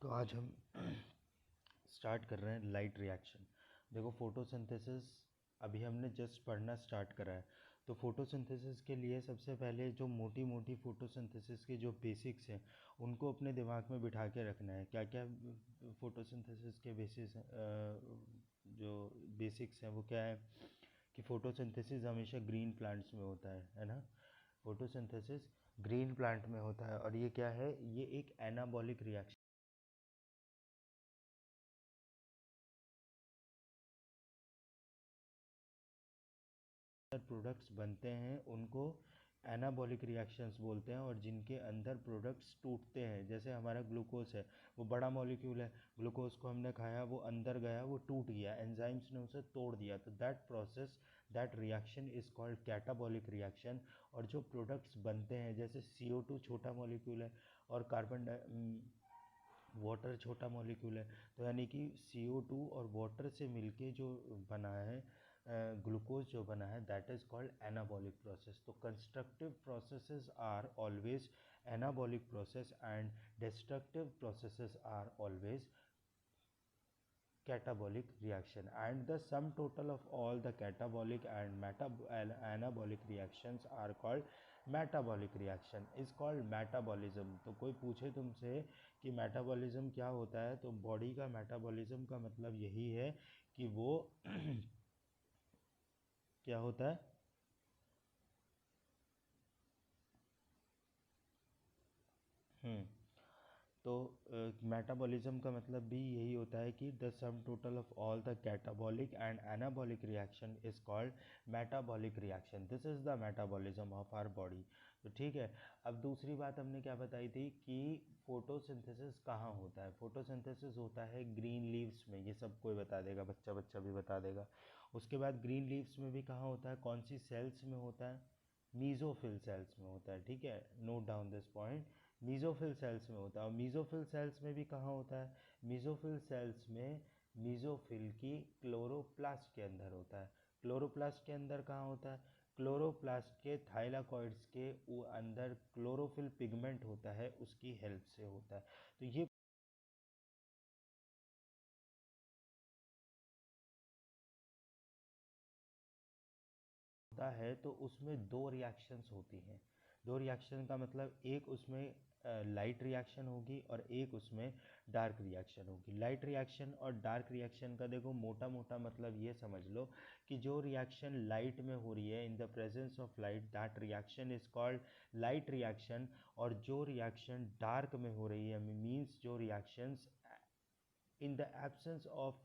तो आज हम स्टार्ट कर रहे हैं लाइट रिएक्शन। देखो फोटोसिंथेसिस अभी हमने जस्ट पढ़ना स्टार्ट करा है। तो फोटोसिंथेसिस के लिए सबसे पहले जो मोटी मोटी फोटोसिंथेसिस के जो बेसिक्स हैं उनको अपने दिमाग में बिठा के रखना है। क्या क्या फोटोसिंथेसिस के बेसिस जो बेसिक्स हैं वो क्या है कि फोटोसिंथेसिस हमेशा ग्रीन प्लांट्स में होता है ना। फोटोसिंथेसिस ग्रीन प्लांट में होता है और ये क्या है, ये एक एनाबॉलिक रिएक्शन प्रोडक्ट्स बनते हैं उनको एनाबॉलिक रिएक्शंस बोलते हैं। और जिनके अंदर प्रोडक्ट्स टूटते हैं, जैसे हमारा ग्लूकोज है वो बड़ा मॉलिक्यूल है, ग्लूकोज को हमने खाया, वो अंदर गया, वो टूट गया, एंजाइम्स ने उसे तोड़ दिया, तो that process that reaction is called catabolic reaction. और जो प्रोडक्ट्स बनते हैं जैसे CO2 छोटा मॉलिक्यूल है और वाटर छोटा मॉलिक्यूल है, तो यानी कि CO2 और वाटर से मिलके जो बना है ग्लूकोज जो बना है that is called anabolic process. तो constructive processes are always anabolic process and destructive processes are always catabolic reaction, and the sum total of all the catabolic and anabolic reactions are called metabolic reaction is called metabolism। तो कोई पूछे तुमसे कि metabolism क्या होता है, तो body का मेटाबॉलिज्म का मतलब यही है कि वो क्या होता है, तो मेटाबॉलिज्म का मतलब भी यही होता है कि the sum total of all the catabolic and anabolic reaction is called metabolic reaction. This is the metabolism of our body. तो ठीक है, अब दूसरी बात हमने क्या बताई थी कि फोटोसिंथेसिस कहाँ होता है। फोटोसिंथेसिस होता है ग्रीन लीव्स में, ये सब कोई बता देगा, बच्चा बच्चा भी बता देगा। उसके बाद ग्रीन लीव्स में भी कहाँ होता है, कौन सी सेल्स में होता है, मीजोफिल सेल्स में होता है। ठीक है, note down this point, mesophyll cells में होता है। और मीजोफिल सेल्स में भी कहाँ होता है, मीजोफिल सेल्स में मीजोफिल की क्लोरोप्लास्ट के अंदर होता है। क्लोरोप्लास्ट के अंदर कहाँ होता है, क्लोरोप्लास्ट के थाइलाकॉइड्स के अंदर क्लोरोफिल पिगमेंट होता है, उसकी हेल्प से होता है। तो ये होता है, तो उसमें दो रिएक्शंस होती हैं। दो रिएक्शन का मतलब एक उसमें लाइट रिएक्शन होगी और एक उसमें डार्क रिएक्शन होगी। लाइट रिएक्शन और डार्क रिएक्शन का देखो मोटा मोटा मतलब ये समझ लो कि जो रिएक्शन लाइट में हो रही है इन the presence of light that reaction is called light reaction. और जो रिएक्शन डार्क में हो रही है मीन्स जो reactions in the absence of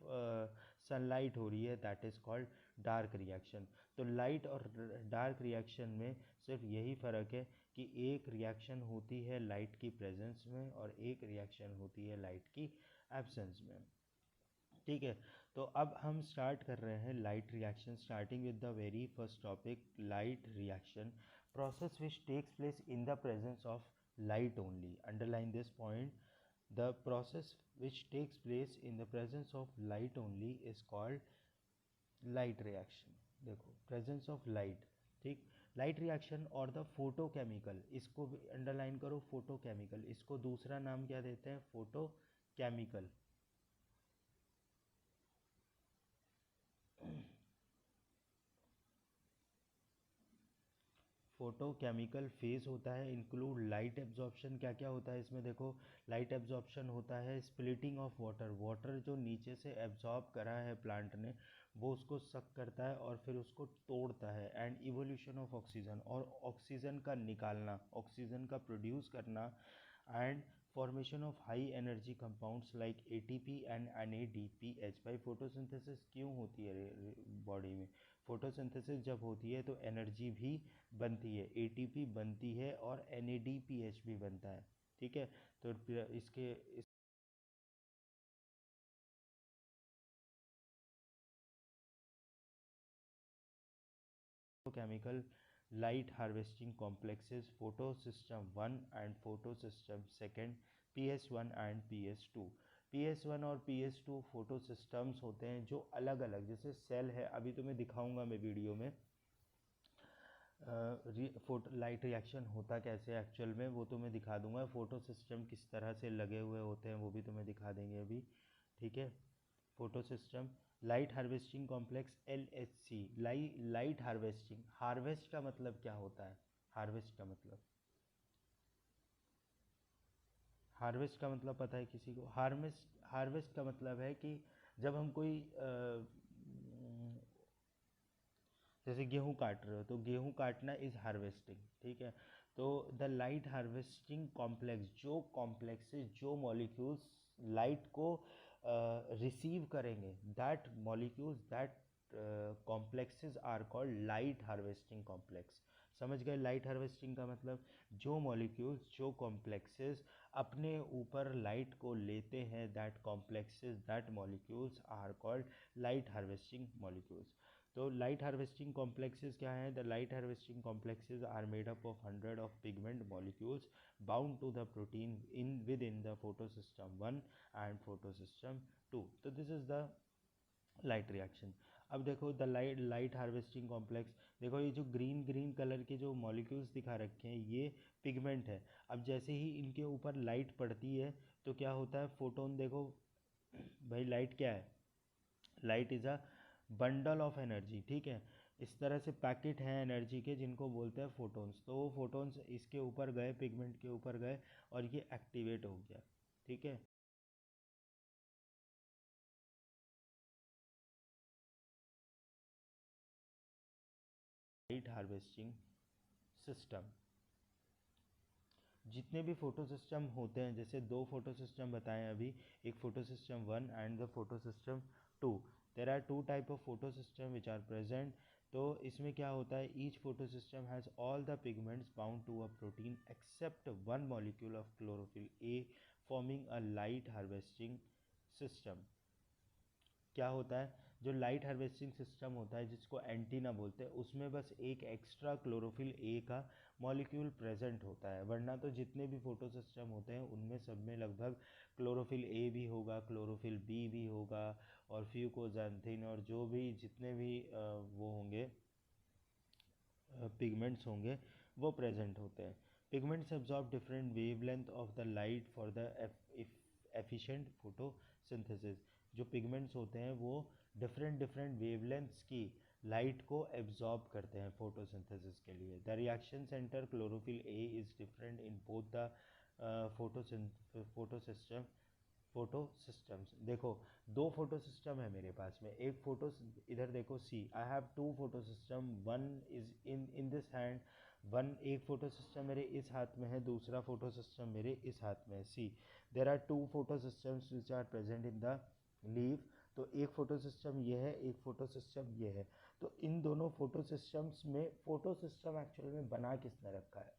sunlight हो रही है that is called dark reaction. तो लाइट और डार्क रिएक्शन में सिर्फ यही फ़र्क है कि एक रिएक्शन होती है लाइट की प्रेजेंस में और एक रिएक्शन होती है लाइट की एब्सेंस में। ठीक है, तो अब हम स्टार्ट कर रहे हैं light reaction, starting with the very first topic light reaction, process which takes place in the presence of light only. Underline this point. The process which takes place in the presence of light only is called light reaction। देखो presence of light, ठीक, light reaction और the photochemical, इसको भी underline करो, photochemical, इसको दूसरा नाम क्या देते हैं, फोटोकेमिकल। फोटोकेमिकल फेज होता है, इंक्लूड लाइट एब्जॉर्प्शन। क्या क्या होता है इसमें, देखो लाइट एब्जॉर्प्शन होता है, स्प्लिटिंग ऑफ वाटर, वाटर जो नीचे से एब्जॉर्ब करा है प्लांट ने वो उसको सक करता है और फिर उसको तोड़ता है, एंड इवोल्यूशन ऑफ ऑक्सीजन, और ऑक्सीजन का निकालना, ऑक्सीजन का प्रोड्यूस करना, and formation of high energy compounds like ATP and NADPH। भाई फोटोसिंथेसिस क्यों होती है बॉडी में, फोटोसिंथेसिस जब होती है तो एनर्जी भी बनती है, ATP बनती है और NADPH भी बनता है। ठीक है, तो इसके chemical light harvesting complexes, photo system 1 and photo system 2, PS1 and PS2। PS1 और PS2 फोटो सिस्टम्स होते हैं जो अलग अलग, जैसे सेल है, अभी तुम्हें दिखाऊंगा मैं वीडियो में, फोटो लाइट रिएक्शन होता कैसे एक्चुअल में, वो तो मैं दिखा दूंगा। फोटो सिस्टम किस तरह से लगे हुए होते हैं वो भी तुम्हें दिखा देंगे अभी, ठीक है। Photo system, light harvesting complex LHC, light harvesting. Harvest का मतलब क्या होता है? हार्वेस्ट का मतलब, हार्वेस्ट का मतलब पता है किसी को? हार्वेस्ट का मतलब है कि जब हम कोई जैसे गेहूं काट रहे हो तो गेहूं काटना इज हार्वेस्टिंग, ठीक है। तो द लाइट हार्वेस्टिंग कॉम्प्लेक्स, जो कॉम्प्लेक्सेस, जो मॉलिक्यूल्स लाइट को रिसीव करेंगे, that molecules, that complexes are called light harvesting complex. समझ गए लाइट हार्वेस्टिंग का मतलब? जो मॉलिक्यूल्स, जो कॉम्प्लेक्सेस अपने ऊपर लाइट को लेते हैं, that complexes, that molecules are called light harvesting molecules. तो लाइट हार्वेस्टिंग कॉम्प्लेक्सेस क्या हैं? The light harvesting complexes are made up of 100 of pigment molecules bound to the protein in with in the photosystem 1 and photosystem 2। तो this is the light reaction. अब देखो the light harvesting complex, देखो ये जो green green colour के जो molecules दिखा रखे हैं ये पिगमेंट है। अब जैसे ही इनके ऊपर लाइट पड़ती है तो क्या होता है? फोटोन, देखो भाई लाइट क्या है? Light is a bundle of energy, ठीक है। इस तरह से पैकेट हैं एनर्जी के जिनको बोलते हैं फोटोन्स। तो वो फोटोन्स इसके ऊपर गए, पिगमेंट के ऊपर गए और ये एक्टिवेट हो गया, ठीक है। लाइट हार्वेस्टिंग सिस्टम, जितने भी फोटो सिस्टम होते हैं, जैसे दो फोटो सिस्टम बताएं अभी, एक photo system 1 and the photo system 2। There are two type of photo system which are present. तो इसमें क्या होता है? Each photo system has all the pigments bound to a protein except one molecule of chlorophyll A forming a light harvesting system. क्या होता है? जो light harvesting system होता है जिसको एंटीना बोलते हैं, उसमें बस एक एक्स्ट्रा क्लोरोफिल ए का मॉलिक्यूल प्रेजेंट होता है, वरना तो जितने भी फोटो सिस्टम होते हैं उनमें सब में लगभग क्लोरोफिल ए भी होगा, क्लोरोफिल बी भी होगा, और फ्यूकोजैंथिन और जो भी जितने भी वो होंगे पिगमेंट्स होंगे वो प्रेजेंट होते हैं। Pigments absorb different wavelength of the light for the efficient photosynthesis. जो पिगमेंट्स होते हैं वो डिफरेंट डिफरेंट वेवलेंथ्स की लाइट को एब्जॉर्ब करते हैं फोटोसिंथेसिस के लिए। The reaction centre chlorophyll A is different in both the photo system, photo systems. देखो दो फोटो सिस्टम है मेरे पास में, एक फोटो, इधर देखो see, I have two photo system, one is in this hand, one, एक फोटो सिस्टम मेरे इस हाथ में है, दूसरा फोटो सिस्टम मेरे इस हाथ में है। See, there are two photo systems which are present in the leave. तो एक फोटो सिस्टम ये है, एक फोटो सिस्टम ये है। तो इन दोनों फोटो सिस्टम्स में, फोटो सिस्टम एक्चुअल में बना किसने रखा है?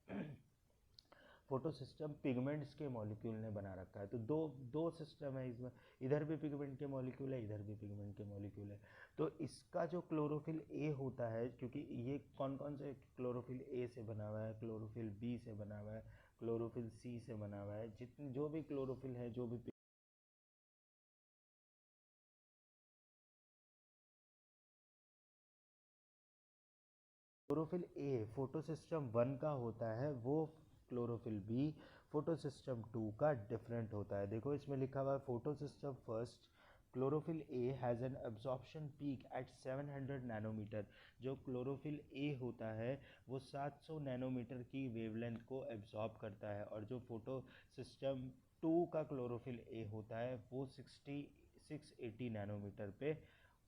फोटो सिस्टम पिगमेंट्स के मॉलिक्यूल ने बना रखा है। तो दो दो सिस्टम है इसमें, इधर भी पिगमेंट के मॉलिक्यूल है, इधर भी पिगमेंट के मॉलिक्यूल है। तो इसका जो क्लोरोफिल ए होता है, क्योंकि ये कौन कौन से क्लोरोफिल ए से बना हुआ है, क्लोरोफिल बी से बना हुआ है, क्लोरोफिल सी से बना हुआ है, जितने जो भी क्लोरोफिल है, जो भी क्लोरोफिल ए फोटो सिस्टम 1 का होता है, वो क्लोरोफिल बी फोटो सिस्टम 2 का डिफरेंट होता है। देखो इसमें लिखा हुआ है photo system first chlorophyll A has an absorption peak at 700 nanometer. जो क्लोरोफिल ए होता है वो 700 नैनोमीटर की वेवलेंथ को एब्जॉर्ब करता है, और जो फोटो सिस्टम 2 का क्लोरोफिल ए होता है वो 680 नैनोमीटर पे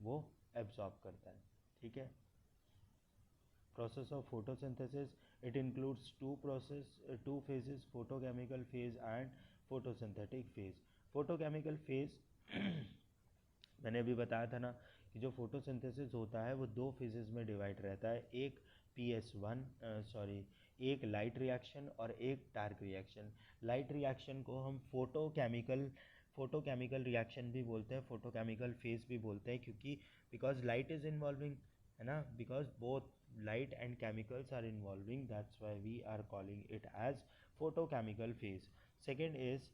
वो एब्जॉर्ब करता है, ठीक है। Process of photosynthesis, it includes two phases, photochemical phase and photosynthetic phase। photochemical phase मैंने अभी बताया था ना कि जो फोटोसिंथेसिस होता है वो दो फेजेस में डिवाइड रहता है, एक PS1 सॉरी, एक लाइट रिएक्शन और एक डार्क रिएक्शन। लाइट रिएक्शन को हम फोटोकेमिकल रिएक्शन भी बोलते हैं, फोटोकेमिकल फेज भी बोलते हैं, क्योंकि बिकॉज लाइट इज इन्वॉल्विंग, है ना, because both light and chemicals are involving, that's why we are calling it as photochemical phase। second is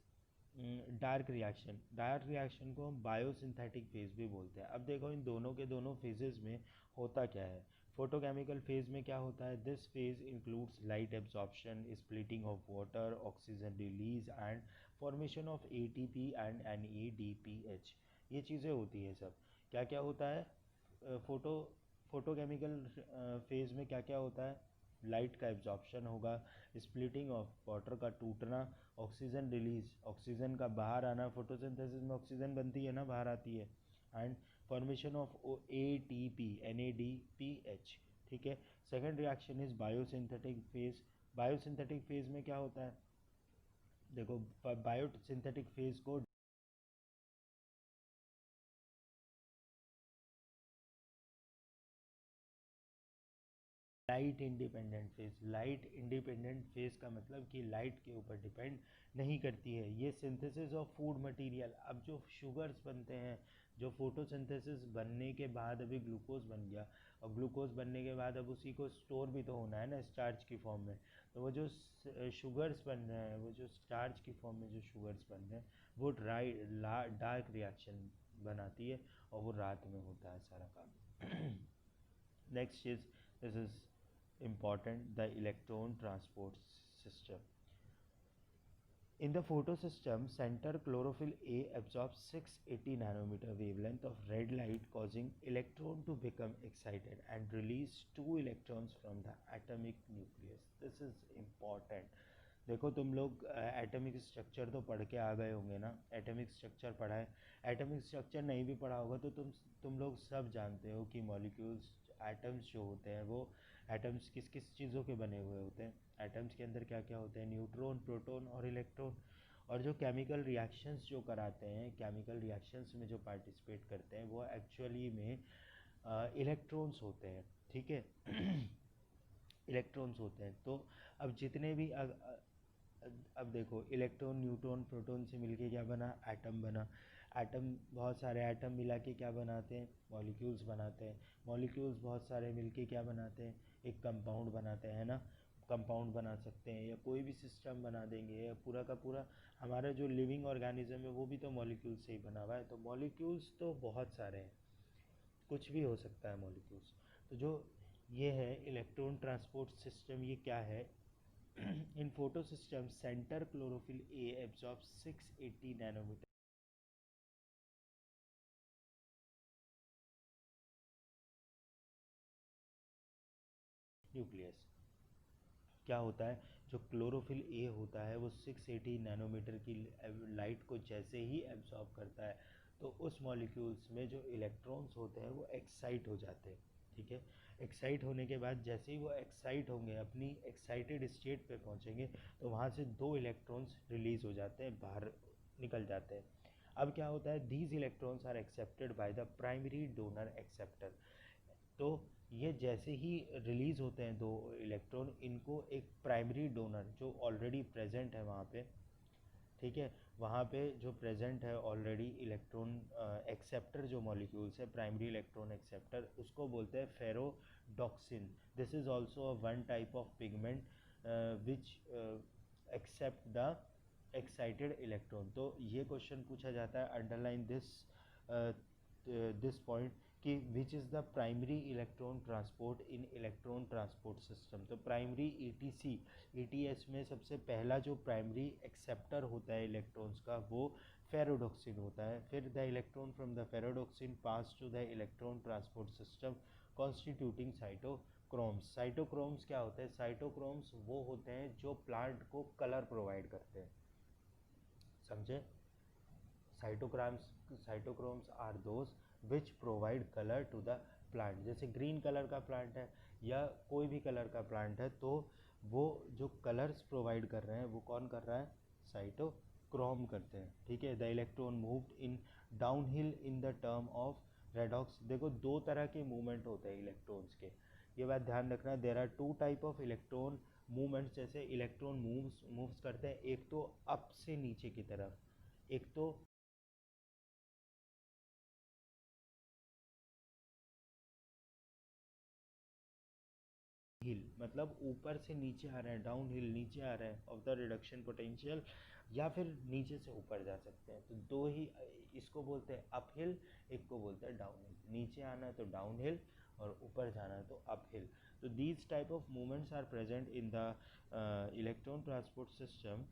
dark reaction. Dark reaction को हम बायोसिंथेटिक फेज भी बोलते हैं। अब देखो इन दोनों के दोनों फेजेस में होता क्या है। फोटोकेमिकल फेज में क्या होता है, this phase includes light absorption, splitting of water, oxygen release and formation of ATP and NADPH। ये चीज़ें होती है सब। क्या क्या होता है फोटो फोटोकेमिकल फेज में, क्या क्या होता है, लाइट का एब्जॉर्प्शन होगा, स्प्लिटिंग ऑफ वाटर का टूटना, ऑक्सीजन रिलीज, ऑक्सीजन का बाहर आना, फोटोसिंथेसिस में ऑक्सीजन बनती है ना, बाहर आती है, and formation of ATP NADPH। ठीक है। Second reaction is biosynthetic phase. Biosynthetic phase में क्या होता है, देखो बायोसिंथेटिक फेज को light independent phase. Light independent phase का मतलब कि लाइट के ऊपर डिपेंड नहीं करती है। ये सिंथेसिस ऑफ फूड मटेरियल, अब जो शुगर्स बनते हैं, जो फोटोसिंथेसिस बनने के बाद अभी ग्लूकोज बन गया, और ग्लूकोज बनने के बाद अब उसी को स्टोर भी तो होना है ना स्टार्च की फॉर्म में। तो वो जो शुगर्स बन रहे हैं, वो जो स्टार्च की फॉर्म में जो शुगर्स बन रहे हैं, वो डार्क रिएक्शन बनाती है, और वो रात में होता है सारा काम। Next is, this is important, the electron transport system. In the photosystem, center chlorophyll A absorbs 680 nanometer wavelength of red light, causing electron to become excited and release two electrons from the atomic nucleus. This is important. देखो तुम लोग atomic structure तो पढ़ के आ गए होंगे ना, atomic structure पढ़ा है। एटॉमिक स्ट्रक्चर नहीं भी पढ़ा होगा तो तुम लोग सब जानते हो कि मॉलिक्यूल्स, एटम्स जो होते हैं वो एटम्स किस किस चीज़ों के बने हुए होते हैं। एटम्स के अंदर क्या क्या होते हैं, न्यूट्रॉन, प्रोटॉन और इलेक्ट्रॉन। और जो केमिकल रिएक्शंस जो कराते हैं, केमिकल रिएक्शंस में जो पार्टिसिपेट करते हैं, वो एक्चुअली में इलेक्ट्रॉन्स होते हैं। ठीक है। इलेक्ट्रॉन्स होते हैं। तो अब जितने भी अब देखो, इलेक्ट्रॉन, न्यूट्रॉन, प्रोटॉन से मिलके क्या बना, एटम बना। एटम, बहुत सारे एटम मिला के क्या बनाते हैं, मॉलिक्यूल्स बनाते हैं। मॉलिक्यूल्स बहुत सारे मिलके क्या बनाते हैं, एक कंपाउंड बनाते हैं ना। कंपाउंड बना सकते हैं, या कोई भी सिस्टम बना देंगे, या पूरा का पूरा हमारा जो लिविंग ऑर्गेनिज्म है वो भी तो मॉलिक्यूल्स से ही बना हुआ है। तो मॉलिक्यूल्स तो बहुत सारे हैं, कुछ भी हो सकता है मॉलिक्यूल्स। तो जो ये है इलेक्ट्रॉन ट्रांसपोर्ट सिस्टम, ये क्या है। In photosystem, center chlorophyll A absorbs 680 nanometer nucleus. क्या होता है, जो क्लोरोफिल ए होता है वो 680 नैनोमीटर की लाइट को जैसे ही एब्जॉर्ब करता है, तो उस मॉलिक्यूल्स में जो इलेक्ट्रॉन्स होते हैं वो एक्साइट हो जाते हैं। ठीक है। एक्साइट होने के बाद जैसे ही वो एक्साइट होंगे, अपनी एक्साइटेड स्टेट पे पहुंचेंगे, तो वहाँ से दो इलेक्ट्रॉन्स रिलीज हो जाते हैं, बाहर निकल जाते हैं। अब क्या होता है, these electrons are accepted by the primary donor acceptor. तो ये जैसे ही रिलीज़ होते हैं दो इलेक्ट्रॉन, इनको एक प्राइमरी डोनर जो ऑलरेडी प्रेजेंट है वहाँ पे, ठीक है, वहाँ पे जो प्रेजेंट है ऑलरेडी इलेक्ट्रॉन एक्सेप्टर, जो मॉलिक्यूल्स है प्राइमरी इलेक्ट्रॉन एक्सेप्टर, उसको बोलते हैं ferredoxin. This is also one type of pigment which accept the excited electron. तो ये क्वेश्चन पूछा जाता है, अंडरलाइन दिस पॉइंट, कि which is the primary electron transport in electron transport system. तो प्राइमरी ETC, ETS में सबसे पहला जो प्राइमरी एक्सेप्टर होता है इलेक्ट्रॉन्स का, वो फेरोडॉक्सिन होता है। फिर the electron from the ferredoxin pass to the electron transport system constituting cytochromes. Cytochromes क्या होते हैं, साइटोक्रोम्स वो होते हैं जो प्लांट को कलर प्रोवाइड करते हैं। समझे। Cytochromes are those which provide colour to the plant. जैसे ग्रीन कलर का प्लांट है या कोई भी कलर का प्लांट है, तो वो जो कलर्स प्रोवाइड कर रहे हैं वो कौन कर रहा है, साइटोक्रोम करते हैं। ठीक है। The electron moved in downhill in the term of redox. देखो दो तरह के मूवमेंट होते हैं इलेक्ट्रॉन्स के, ये बात ध्यान रखना। There are two type of electron movements. जैसे इलेक्ट्रॉन मूव्स करते हैं, एक तो अप से नीचे की तरफ, एक तो हिल, मतलब ऊपर से नीचे आ रहे हैं, डाउन हिल नीचे आ रहे हैं ऑफ द रिडक्शन पोटेंशियल, या फिर नीचे से ऊपर जा सकते हैं। तो दो ही, इसको बोलते हैं अप हिल, एक को बोलते हैं डाउन हिल। नीचे आना है तो डाउन हिल, और ऊपर जाना है तो अपहिल. तो these type of movements are present in the electron transport system.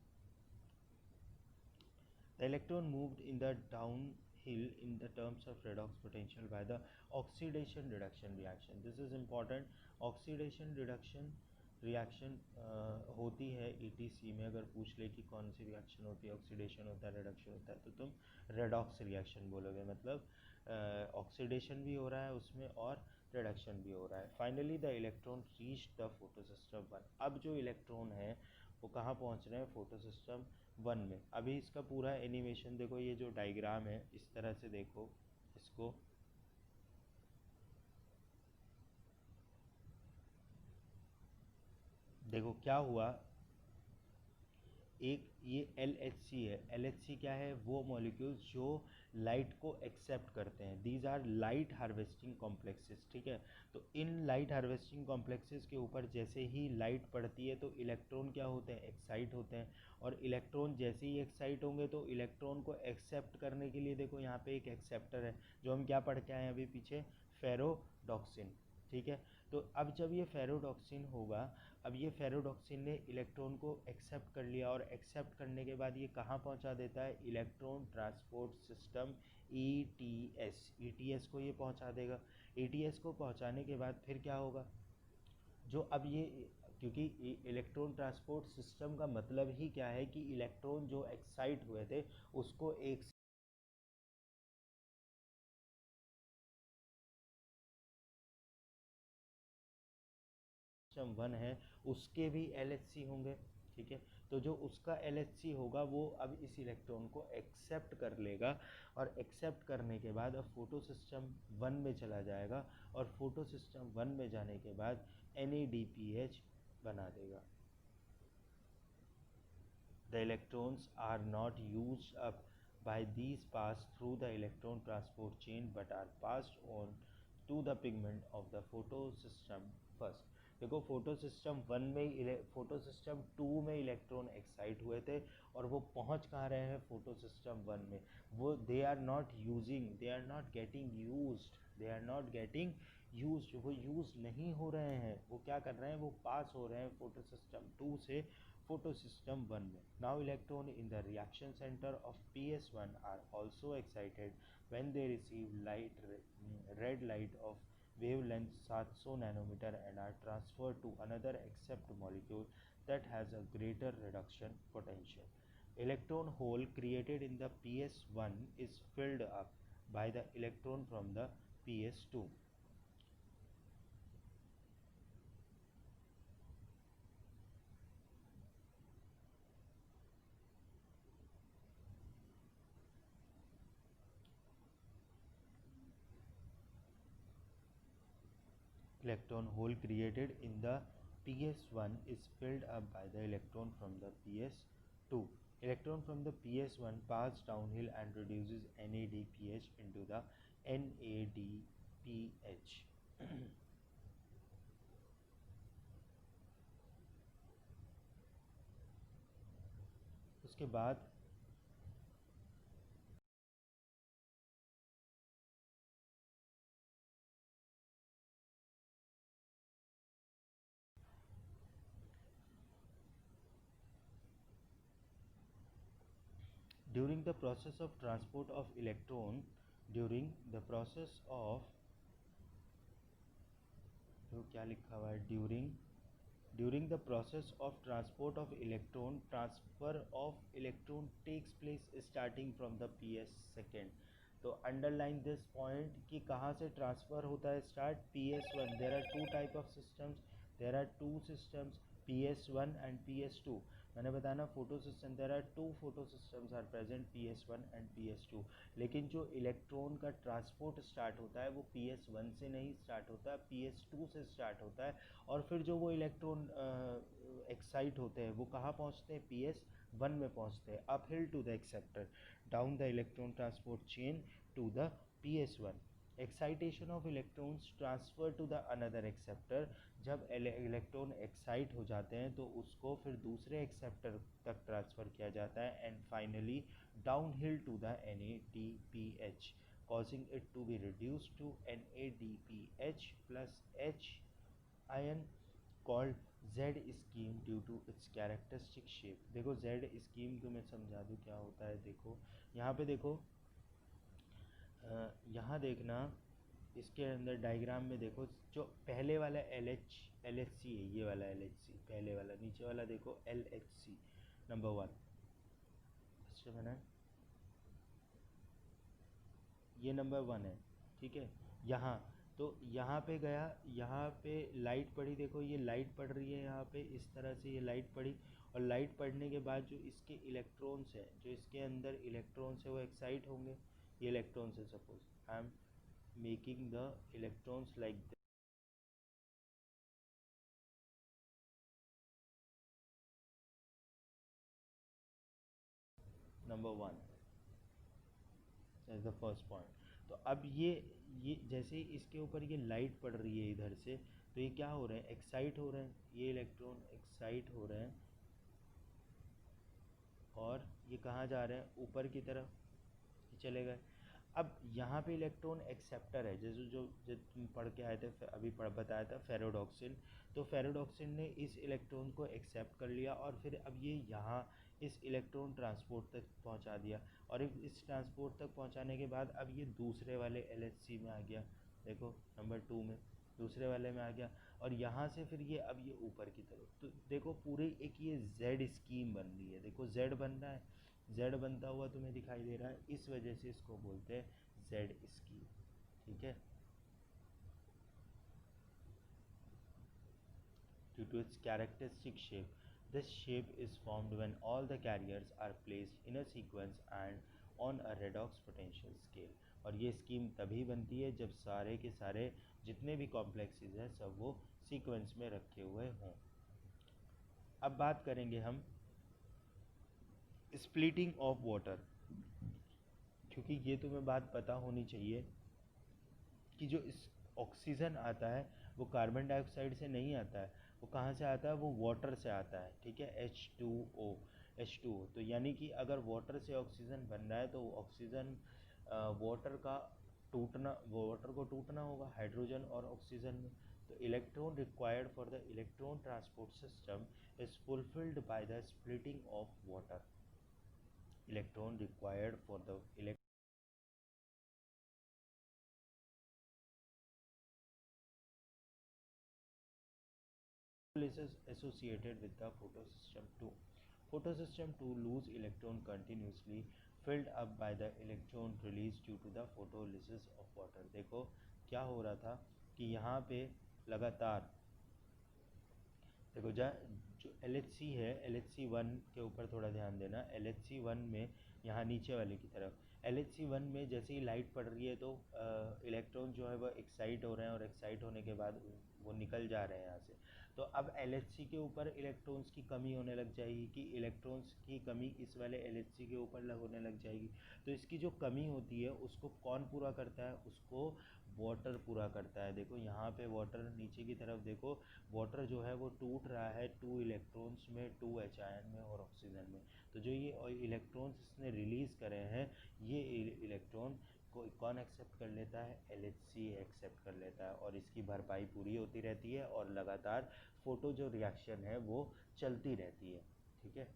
The electron moved in the downhill in the terms of redox potential by the oxidation reduction reaction. This is important. Oxidation reduction reaction होती है ETC में. अगर पूछ ले कि कौन सी reaction होती है, ऑक्सीडेशन होता है, रिडक्शन होता है, तो तुम रेडॉक्स रिएक्शन बोलोगे. मतलब ऑक्सीडेशन भी हो रहा है उसमें और रिडक्शन भी हो रहा है. Finally the electron reach the photo system one. अब जो इलेक्ट्रॉन है वो कहाँ पहुँच रहे हैं? फोटो सिस्टम वन में. अभी इसका पूरा एनिमेशन देखो, ये जो डायग्राम है इस तरह से देखो इसको. देखो क्या हुआ. एक ये LHC है. LHC क्या है? वो मॉलिक्यूल्स जो लाइट को एक्सेप्ट करते हैं. These are light harvesting complexes. ठीक है. तो इन लाइट हार्वेस्टिंग कॉम्प्लेक्सेस के ऊपर जैसे ही लाइट पड़ती है तो इलेक्ट्रॉन क्या होते हैं? एक्साइट होते हैं. और इलेक्ट्रॉन जैसे ही एक्साइट होंगे तो इलेक्ट्रॉन को एक्सेप्ट करने के लिए देखो यहाँ पे एक एक्सेप्टर है जो हम क्या पढ़ के आए हैं अभी पीछे? फेरोडॉक्सिन. ठीक है. तो अब जब ये फेरोडॉक्सिन होगा, अब ये फेरोडॉक्सिन ने इलेक्ट्रॉन को एक्सेप्ट कर लिया और एक्सेप्ट करने के बाद ये कहाँ पहुँचा देता है? Electron transport system ETS. ETS को ये पहुँचा देगा. ETS को पहुँचाने के बाद फिर क्या होगा? जो अब ये, क्योंकि इलेक्ट्रॉन ट्रांसपोर्ट सिस्टम का मतलब ही क्या है कि इलेक्ट्रॉन जो एक्साइट हुए थे उसको एक सिस्टम वन है उसके भी LHC होंगे. ठीक है. तो जो उसका LHC होगा वो अब इस इलेक्ट्रॉन को एक्सेप्ट कर लेगा और एक्सेप्ट करने के बाद अब फोटो सिस्टम वन में चला जाएगा और फोटो सिस्टम वन में जाने के बाद NADPH बना देगा. The electrons are not used up by these pass through the electron transport chain but are passed on to the pigment of the photosystem first. देखो फोटो सिस्टम वन में, photo system to में electron excite हुए थे और वो पहुंच कहाँ रहे हैं? फोटो सिस्टम वन में. वो they are not using, they are not getting used, they are not getting used. वो यूज नहीं हो रहे हैं. वो क्या कर रहे हैं? वो पास हो रहे हैं फोटो सिस्टम टू से फोटो सिस्टम वन में. Now electron in the reaction centre of PS1 are also excited when they receive light, red light of wavelength 700 nanometer and are transferred to another accept molecule that has a greater reduction potential. Electron hole created in the PS1 is filled up by the electron from the PS2. Electron hole created in the PS1 is filled up by the electron from the PS2. Electron from the PS1 pass downhill and reduces NADPH into the NADPH. उसके बाद during the process of transport of electron, during the process of, जो क्या लिखा हुआ है, during the process of transport of electron, transfer of electron takes place starting from the PS second. तो underline this point कि कहाँ से transfer होता है start? PS1. There are two type of systems, there are two systems, PS1 and PS2. मैंने बताया ना photo system, there are two photo systems are present, PS1 and PS2. लेकिन जो इलेक्ट्रॉन का ट्रांसपोर्ट स्टार्ट होता है वो PS1 से नहीं स्टार्ट होता है, PS2 से स्टार्ट होता है. और फिर जो वो इलेक्ट्रॉन एक्साइट होते हैं वो कहाँ पहुँचते हैं? PS1 में पहुँचते हैं. Up hill to the acceptor, down the electron transport chain to the PS1. Excitation of electrons transfer to the another acceptor. जब इलेक्ट्रॉन एक्साइट हो जाते हैं तो उसको फिर दूसरे एक्सेप्टर तक ट्रांसफ़र किया जाता है. And finally down hill to the NADPH. causing it to be reduced to NADPH plus H ion called Z scheme due to its characteristic shape। देखो Z scheme को मैं समझा दूँ क्या होता है। देखो यहाँ पे देखो, यहाँ देखना, इसके अंदर डायग्राम में देखो, जो पहले वाला LHC है, ये वाला LHC पहले वाला, नीचे वाला देखो LHC नंबर 1, ये नंबर 1 है, ठीक है। यहाँ तो यहाँ पे गया, यहाँ पे लाइट पड़ी, देखो ये लाइट पड़ रही है यहाँ पे, इस तरह से ये लाइट पड़ी, और लाइट पड़ने के बाद जो इसके इलेक्ट्रॉन्स है, जो इसके अंदर इलेक्ट्रॉन्स है वो एक्साइट होंगे। ये इलेक्ट्रॉन्स है, suppose I am making the electrons like this, number 1 is the first point. तो अब ये जैसे ही इसके ऊपर ये लाइट पड़ रही है इधर से, तो ये क्या हो रहे हैं, एक्साइट हो रहे हैं, ये इलेक्ट्रॉन एक्साइट हो रहे हैं, और ये कहाँ जा रहे हैं, ऊपर की तरफ चले गए। अब यहाँ पे इलेक्ट्रॉन एक्सेप्टर है, जैसे जो तुम पढ़ के आए थे, अभी बताया था फेरोडॉक्सिन। तो फेरोडॉक्सिन ने इस इलेक्ट्रॉन को एक्सेप्ट कर लिया, और फिर अब ये यहाँ इस इलेक्ट्रॉन ट्रांसपोर्ट तक पहुँचा दिया, और इस ट्रांसपोर्ट तक पहुँचाने के बाद अब ये दूसरे वाले LHC में आ गया, देखो नंबर 2 में दूसरे वाले में आ गया, और यहाँ से फिर ये अब ये ऊपर की तरफ। तो देखो पूरी एक ये Z स्कीम बन रही है, देखो Z बन रहा है, Z बनता हुआ तुम्हें दिखाई दे रहा है, इस वजह से इसको बोलते हैं Z स्कीम, ठीक है। Due to its characteristic shape, this shape is formed when all the carriers are placed in a sequence and on a redox potential scale। और ये स्कीम तभी बनती है जब सारे के सारे जितने भी कॉम्प्लेक्सेस हैं सब वो सीक्वेंस में रखे हुए हों। अब बात करेंगे हम स्प्लिटिंग ऑफ वाटर, क्योंकि ये तुम्हें बात पता होनी चाहिए कि जो इस ऑक्सीजन आता है वो कार्बन डाइऑक्साइड से नहीं आता है, वो कहाँ से आता है, वो वाटर से आता है, ठीक है, H2O। तो यानी कि अगर वाटर से ऑक्सीजन बन रहा है तो ऑक्सीजन वाटर का वाटर को टूटना होगा हाइड्रोजन और ऑक्सीजन में। तो electron required for the electron transport system is fulfilled by the splitting of water. Electron required for the is associated with the photosystem 2. Photosystem 2 lose electron continuously filled up by the electron released due to the photolysis of water। देखो क्या हो रहा था कि यहाँ पे लगातार देखो जो LHC है, LHC1 के ऊपर थोड़ा ध्यान देना, LHC1 में यहाँ नीचे वाले की तरफ LHC1 में जैसे ही लाइट पड़ रही है तो इलेक्ट्रॉन जो है वो एक्साइट हो रहे हैं, और एक्साइट होने के बाद वो निकल जा रहे हैं यहाँ से। तो अब LHC के ऊपर इलेक्ट्रॉन्स की कमी होने लग जाएगी, कि इलेक्ट्रॉन्स की कमी इस वाले LHC के ऊपर होने लग जाएगी। तो इसकी जो कमी होती है उसको कौन पूरा करता है, उसको वाटर पूरा करता है। देखो यहाँ पे वाटर, नीचे की तरफ देखो वाटर जो है वो टूट रहा है 2 इलेक्ट्रॉन्स में, 2 H आयन में और ऑक्सीजन में। तो जो ये इलेक्ट्रॉन्स इसने रिलीज़ करे हैं, ये इलेक्ट्रॉन को कौन एक्सेप्ट कर लेता है, LHC एक्सेप्ट कर लेता है, और इसकी भरपाई पूरी होती रहती है, और लगातार फोटो जो रिएक्शन है वो चलती रहती है, ठीक है।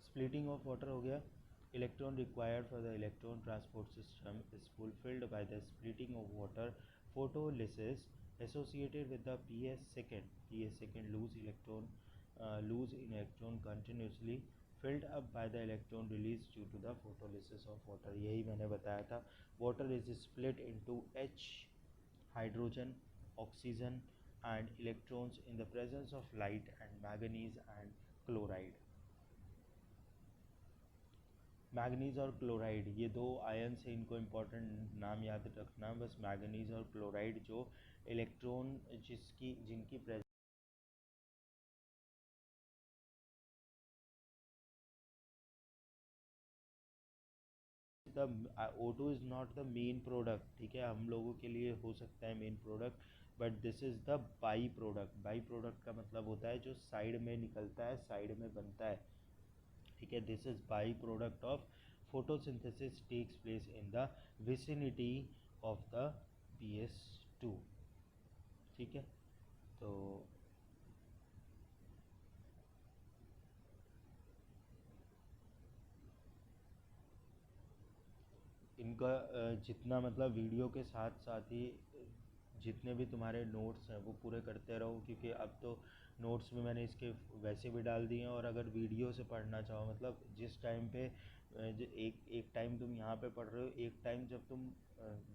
स्प्लिटिंग ऑफ वाटर हो गया। Electron required for the electron transport system is fulfilled by the splitting of water photolysis associated with the PS2 lose electron continuously filled up by the electron released due to the photolysis of water। यही मैंने बताया था, water is split into H, hydrogen, oxygen and electrons in the presence of light and manganese and chloride। Manganese और chloride ये दो ion से, इनको important नाम याद रखना बस, मैग्नीज और क्लोराइड, जो इलेक्ट्रॉन जिनकी the O2 is not the main product, ठीक है, हम लोगों के लिए हो सकता है main product, but this is the by product. By product का मतलब होता है जो साइड में निकलता है, साइड में बनता है, ठीक है। This is by product of photosynthesis takes place in the vicinity of the PS2, ठीक है। तो इनका जितना मतलब वीडियो के साथ साथ ही जितने भी तुम्हारे नोट्स हैं वो पूरे करते रहो, क्योंकि अब तो नोट्स भी मैंने इसके वैसे भी डाल दिए हैं। और अगर वीडियो से पढ़ना चाहो, मतलब जिस टाइम पे एक एक टाइम तुम यहाँ पे पढ़ रहे हो, एक टाइम जब तुम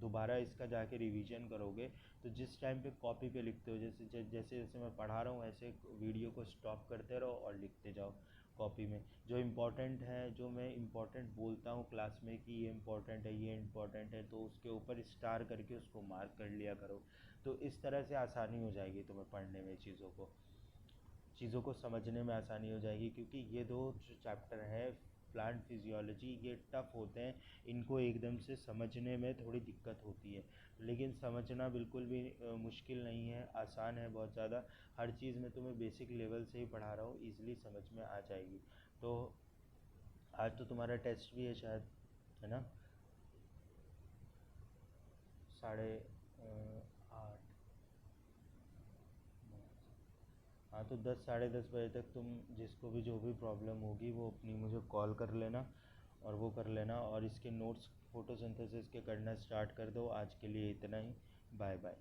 दोबारा इसका जाके रिवीजन करोगे, तो जिस टाइम पे कॉपी पे लिखते हो, जैसे जैसे जैसे मैं पढ़ा रहा हूँ ऐसे वीडियो को स्टॉप करते रहो और लिखते जाओ कॉपी में। जो इम्पोर्टेंट है, जो मैं इम्पोर्टेंट बोलता हूँ क्लास में कि ये इम्पोर्टेंट है, ये इम्पोर्टेंट है, तो उसके ऊपर स्टार करके उसको मार्क कर लिया करो। तो इस तरह से आसानी हो जाएगी तुम्हें पढ़ने में, चीज़ों को समझने में आसानी हो जाएगी। क्योंकि ये दो जो चैप्टर है प्लांट फिजियोलॉजी, ये टफ होते हैं, इनको एकदम से समझने में थोड़ी दिक्कत होती है। लेकिन समझना बिल्कुल भी मुश्किल नहीं है, आसान है बहुत ज़्यादा। हर चीज़ में तुम्हें बेसिक लेवल से ही पढ़ा रहा हूँ, ईजिली समझ में आ जाएगी। तो आज तो तुम्हारा टेस्ट भी है शायद, है ना? 8:30। हाँ, तो 10 साढ़े 10 बजे तक तुम जिसको भी जो भी प्रॉब्लम होगी वो अपनी मुझे कॉल कर लेना, और वो कर लेना। और इसके नोट्स फोटोसिंथेसिस के करना स्टार्ट कर दो। आज के लिए इतना ही। Bye bye.